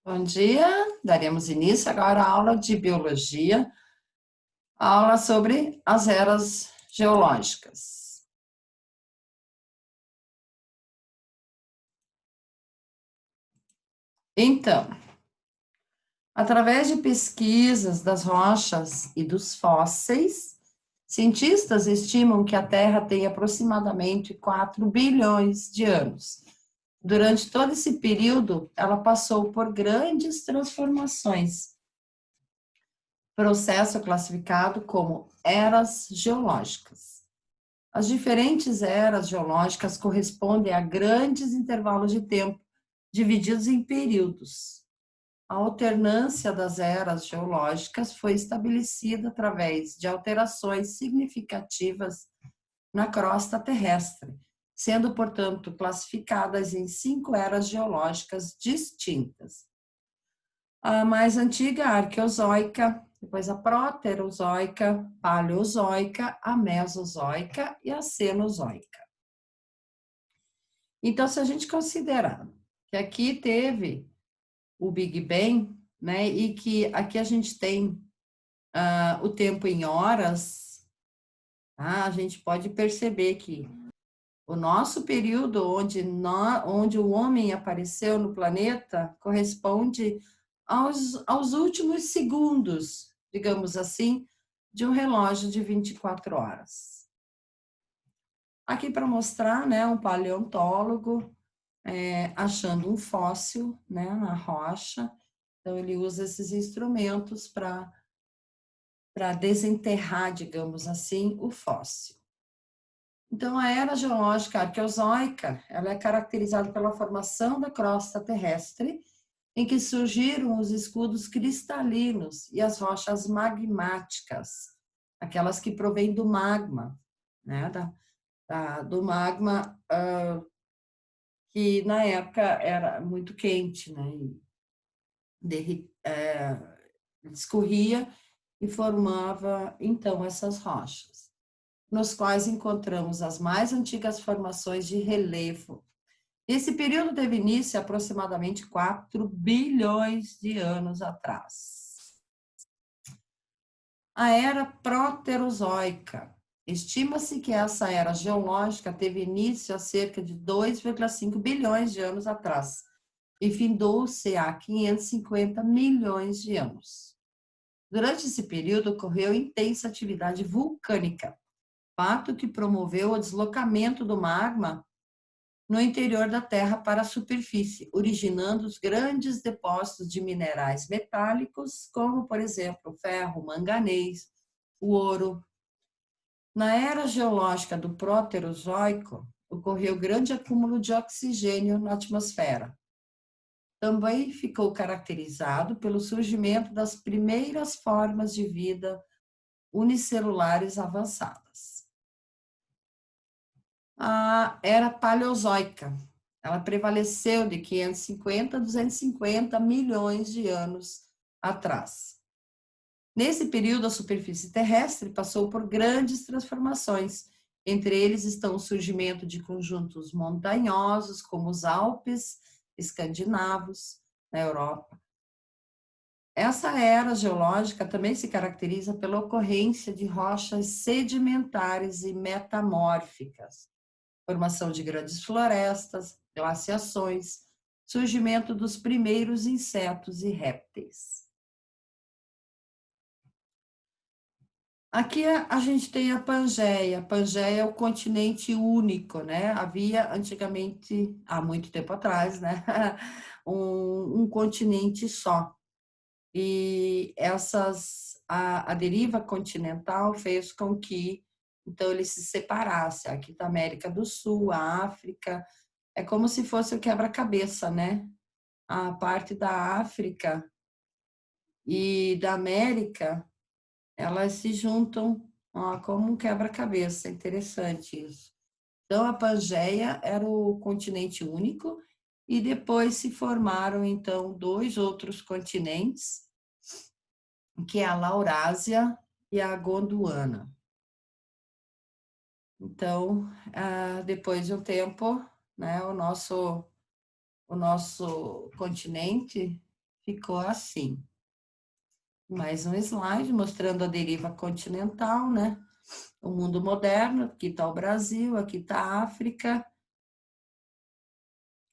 Bom dia, daremos início agora à aula de biologia, aula sobre as eras geológicas. Então, através de pesquisas das rochas e dos fósseis, cientistas estimam que a Terra tem aproximadamente 4 bilhões de anos. Durante todo esse período, ela passou por grandes transformações, processo classificado como eras geológicas. As diferentes eras geológicas correspondem a grandes intervalos de tempo, divididos em períodos. A alternância das eras geológicas foi estabelecida através de alterações significativas na crosta terrestre, sendo, portanto, classificadas em 5 eras geológicas distintas. A mais antiga, a arqueozoica, depois a proterozoica, paleozoica, a mesozoica e a cenozoica. Então, se a gente considerar que aqui teve o Big Bang, né, e que aqui a gente tem o tempo em horas, a gente pode perceber que o nosso período onde o homem apareceu no planeta corresponde aos últimos segundos, digamos assim, de um relógio de 24 horas. Aqui para mostrar, né, um paleontólogo achando um fóssil, né, na rocha. Então, ele usa esses instrumentos para desenterrar, digamos assim, o fóssil. Então, a era geológica arqueozoica, ela é caracterizada pela formação da crosta terrestre, em que surgiram os escudos cristalinos e as rochas magmáticas, aquelas que provêm do magma, né, do magma que na época era muito quente, né, e escorria e formava, então, essas rochas, nos quais encontramos as mais antigas formações de relevo. Esse período teve início aproximadamente 4 bilhões de anos atrás. A era proterozoica. Estima-se que essa era geológica teve início há cerca de 2,5 bilhões de anos atrás e findou-se há 550 milhões de anos. Durante esse período ocorreu intensa atividade vulcânica, fato que promoveu o deslocamento do magma no interior da Terra para a superfície, originando os grandes depósitos de minerais metálicos, como, por exemplo, o ferro, o manganês, o ouro. Na era geológica do Proterozoico, ocorreu grande acúmulo de oxigênio na atmosfera. Também ficou caracterizado pelo surgimento das primeiras formas de vida unicelulares avançadas. A era paleozoica, ela prevaleceu de 550 a 250 milhões de anos atrás. Nesse período, a superfície terrestre passou por grandes transformações. Entre eles estão o surgimento de conjuntos montanhosos, como os Alpes escandinavos, na Europa. Essa era geológica também se caracteriza pela ocorrência de rochas sedimentares e metamórficas, formação de grandes florestas, glaciações, surgimento dos primeiros insetos e répteis. Aqui a gente tem a Pangeia. A Pangeia é o continente único, né? Havia antigamente, há muito tempo atrás, né? um continente só. E a deriva continental fez com que, então, ele se separasse. Aqui da América do Sul, a África, é como se fosse o quebra-cabeça, né? A parte da África e da América, elas se juntam como um quebra-cabeça. É interessante isso. Então, a Pangeia era o continente único e depois se formaram, então, 2 outros continentes, que é a Laurásia e a Gondwana. Então, depois de um tempo, né, o nosso continente ficou assim. Mais um slide mostrando a deriva continental, né? O mundo moderno, aqui está o Brasil, aqui está a África,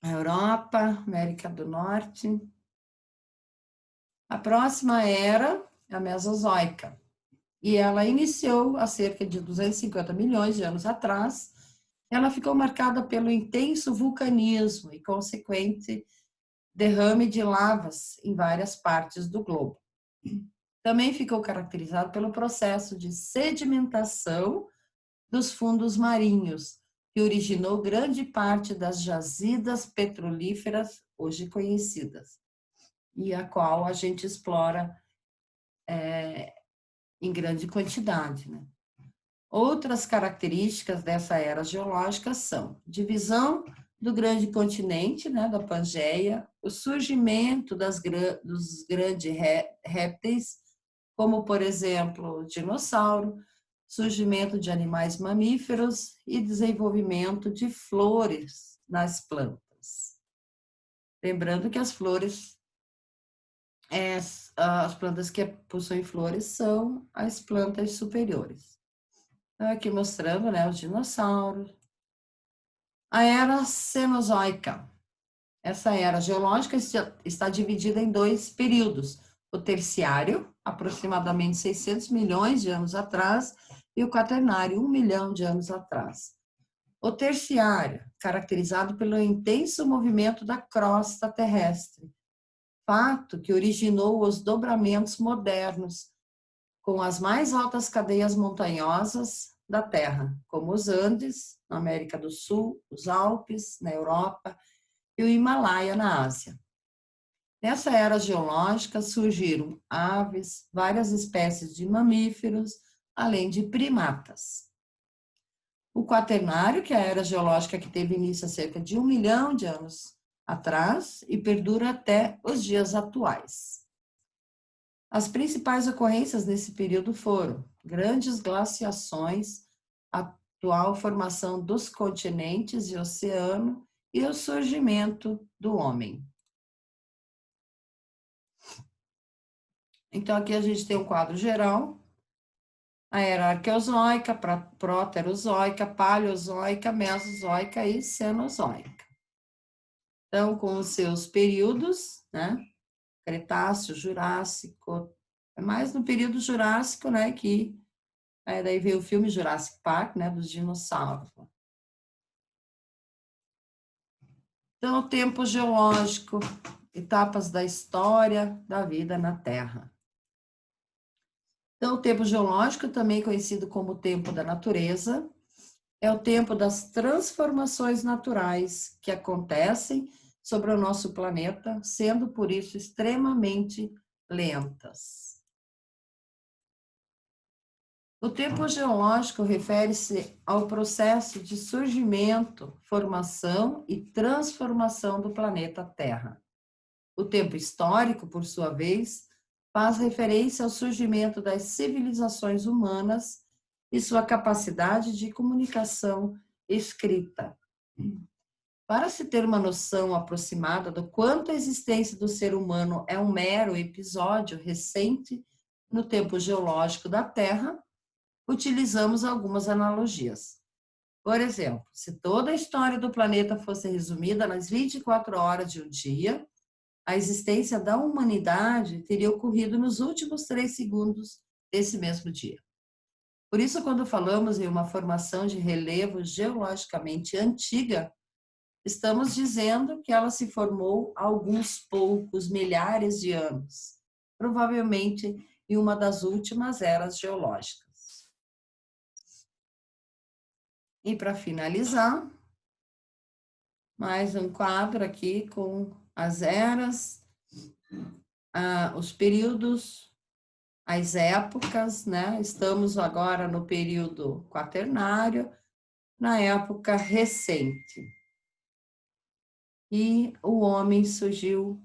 a Europa, América do Norte. A próxima era a Mesozoica, e ela iniciou há cerca de 250 milhões de anos atrás. Ela ficou marcada pelo intenso vulcanismo e consequente derrame de lavas em várias partes do globo. Também ficou caracterizado pelo processo de sedimentação dos fundos marinhos, que originou grande parte das jazidas petrolíferas hoje conhecidas, e a qual a gente explora em grande quantidade, né? Outras características dessa era geológica são divisão do grande continente, né, da Pangeia, o surgimento dos grandes répteis, como, por exemplo, o dinossauro, surgimento de animais mamíferos e desenvolvimento de flores nas plantas. Lembrando que as flores, as plantas que possuem flores são as plantas superiores. Então, aqui mostrando, né, os dinossauros. A era Cenozoica. Essa era geológica está dividida em dois períodos. O terciário, aproximadamente 600 milhões de anos atrás, e o quaternário, 1 milhão de anos atrás. O terciário, caracterizado pelo intenso movimento da crosta terrestre, fato que originou os dobramentos modernos, com as mais altas cadeias montanhosas da Terra, como os Andes, na América do Sul, os Alpes, na Europa, e o Himalaia, na Ásia. Nessa era geológica surgiram aves, várias espécies de mamíferos, além de primatas. O quaternário, que é a era geológica que teve início há cerca de 1 milhão de anos atrás e perdura até os dias atuais. As principais ocorrências nesse período foram grandes glaciações, a atual formação dos continentes e oceano e o surgimento do homem. Então, aqui a gente tem um quadro geral. A era arqueozoica, proterozoica, paleozoica, mesozoica e cenozoica. Então, com os seus períodos, né? Cretáceo, Jurássico, é mais no período Jurássico, né? Que daí veio o filme Jurassic Park, né? Dos dinossauros. Então, o tempo geológico, etapas da história da vida na Terra. Então, o tempo geológico, também conhecido como tempo da natureza, é o tempo das transformações naturais que acontecem sobre o nosso planeta, sendo por isso extremamente lentas. O tempo geológico refere-se ao processo de surgimento, formação e transformação do planeta Terra. O tempo histórico, por sua vez, faz referência ao surgimento das civilizações humanas e sua capacidade de comunicação escrita. Para se ter uma noção aproximada do quanto a existência do ser humano é um mero episódio recente no tempo geológico da Terra, utilizamos algumas analogias. Por exemplo, se toda a história do planeta fosse resumida nas 24 horas de um dia, a existência da humanidade teria ocorrido nos últimos 3 segundos desse mesmo dia. Por isso, quando falamos em uma formação de relevo geologicamente antiga, estamos dizendo que ela se formou há alguns poucos milhares de anos, provavelmente em uma das últimas eras geológicas. E para finalizar, mais um quadro aqui com as eras, os períodos, as épocas, né? Estamos agora no período quaternário, na época recente. E o homem surgiu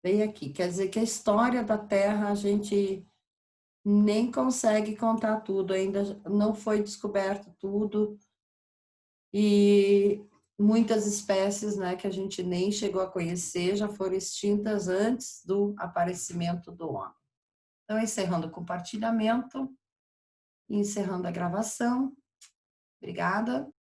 bem aqui. Quer dizer que a história da Terra a gente nem consegue contar tudo, ainda não foi descoberto tudo. muitas espécies, né, que a gente nem chegou a conhecer já foram extintas antes do aparecimento do homem. Então, encerrando o compartilhamento, encerrando a gravação. Obrigada.